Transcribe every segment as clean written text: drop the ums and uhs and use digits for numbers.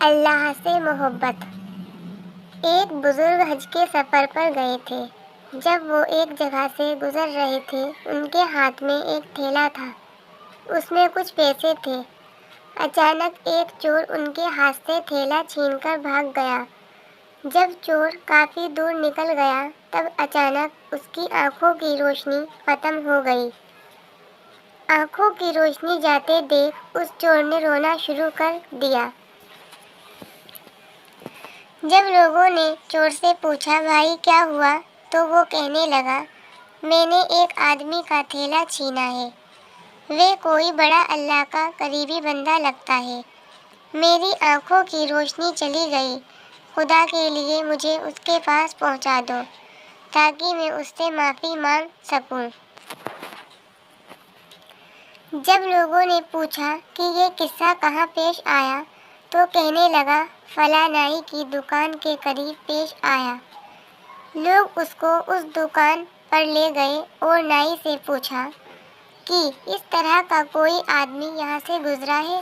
اللہ سے محبت۔ ایک بزرگ حج کے سفر پر گئے تھے۔ جب وہ ایک جگہ سے گزر رہے تھے، ان کے ہاتھ میں ایک تھیلا تھا۔ اس میں کچھ پیسے تھے۔ اچانک ایک چور ان کے ہاتھ سے تھیلا چھین کر بھاگ گیا۔ جب چور کافی دور نکل گیا، تب اچانک اس کی آنکھوں کی روشنی ختم ہو گئی۔ آنکھوں کی روشنی جاتے دیکھ اس چور نے رونا شروع کر دیا۔ جب لوگوں نے چور سے پوچھا، بھائی کیا ہوا؟ تو وہ کہنے لگا، میں نے ایک آدمی کا تھیلا چھینا ہے۔ وہ کوئی بڑا اللہ کا قریبی بندہ لگتا ہے۔ میری آنکھوں کی روشنی چلی گئی۔ خدا کے لیے مجھے اس کے پاس پہنچا دو تاکہ میں اس سے معافی مانگ سکوں۔ جب لوگوں نے پوچھا کہ یہ قصہ کہاں پیش آیا، تو کہنے لگا، فلاں نائی کی دکان کے قریب پیش آیا۔ لوگ اس کو اس دکان پر لے گئے اور نائی سے پوچھا کہ اس طرح کا کوئی آدمی یہاں سے گزرا ہے؟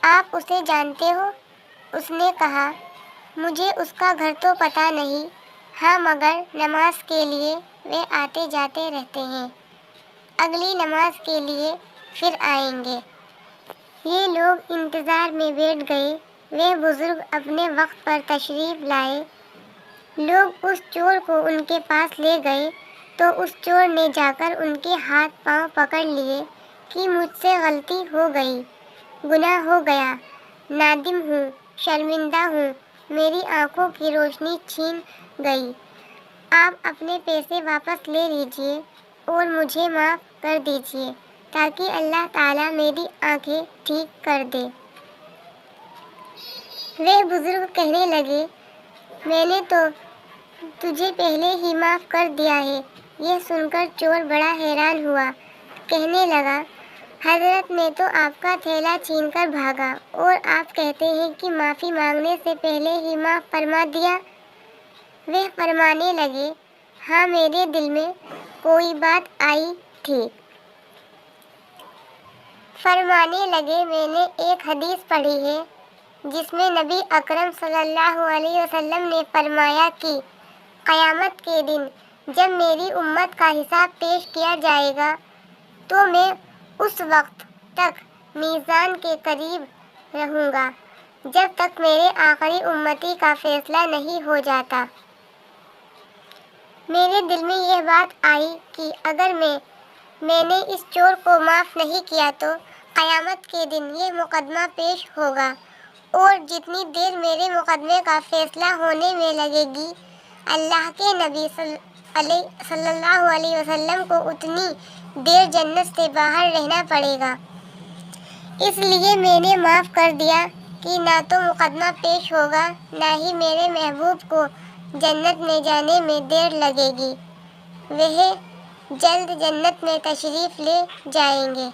آپ اسے جانتے ہو؟ اس نے کہا، مجھے اس کا گھر تو پتہ نہیں، ہاں مگر نماز کے لیے وہ آتے جاتے رہتے ہیں۔ اگلی نماز کے لیے پھر آئیں گے۔ یہ لوگ انتظار میں بیٹھ گئے۔ وہ بزرگ اپنے وقت پر تشریف لائے۔ لوگ اس چور کو ان کے پاس لے گئے تو اس چور نے جا کر ان کے ہاتھ پاؤں پکڑ لیے کہ مجھ سے غلطی ہو گئی، گناہ ہو گیا، نادم ہوں، شرمندہ ہوں، میری آنکھوں کی روشنی چھین گئی، آپ اپنے پیسے واپس لے لیجئے اور مجھے معاف کر دیجئے تاکہ اللہ تعالیٰ میری آنکھیں ٹھیک کر دے۔ وہ بزرگ کہنے لگے، میں نے تو تجھے پہلے ہی معاف کر دیا ہے۔ یہ سن کر چور بڑا حیران ہوا، کہنے لگا، حضرت میں تو آپ کا تھیلا چھین کر بھاگا اور آپ کہتے ہیں کہ معافی مانگنے سے پہلے ہی معاف فرما دیا۔ وہ فرمانے لگے، ہاں میرے دل میں کوئی بات آئی تھی۔ فرمانے لگے، میں نے ایک حدیث پڑھی ہے جس میں نبی اکرم صلی اللہ علیہ وسلم نے فرمایا کہ قیامت کے دن جب میری امت کا حساب پیش کیا جائے گا تو میں اس وقت تک میزان کے قریب رہوں گا جب تک میرے آخری امتی کا فیصلہ نہیں ہو جاتا۔ میرے دل میں یہ بات آئی کہ اگر میں نے اس چور کو معاف نہیں کیا تو قیامت کے دن یہ مقدمہ پیش ہوگا اور جتنی دیر میرے مقدمے کا فیصلہ ہونے میں لگے گی، اللہ کے نبی صلی اللہ علیہ وسلم کو اتنی دیر جنت سے باہر رہنا پڑے گا۔ اس لیے میں نے معاف کر دیا کہ نہ تو مقدمہ پیش ہوگا، نہ ہی میرے محبوب کو جنت میں جانے میں دیر لگے گی، وہ جلد جنت میں تشریف لے جائیں گے۔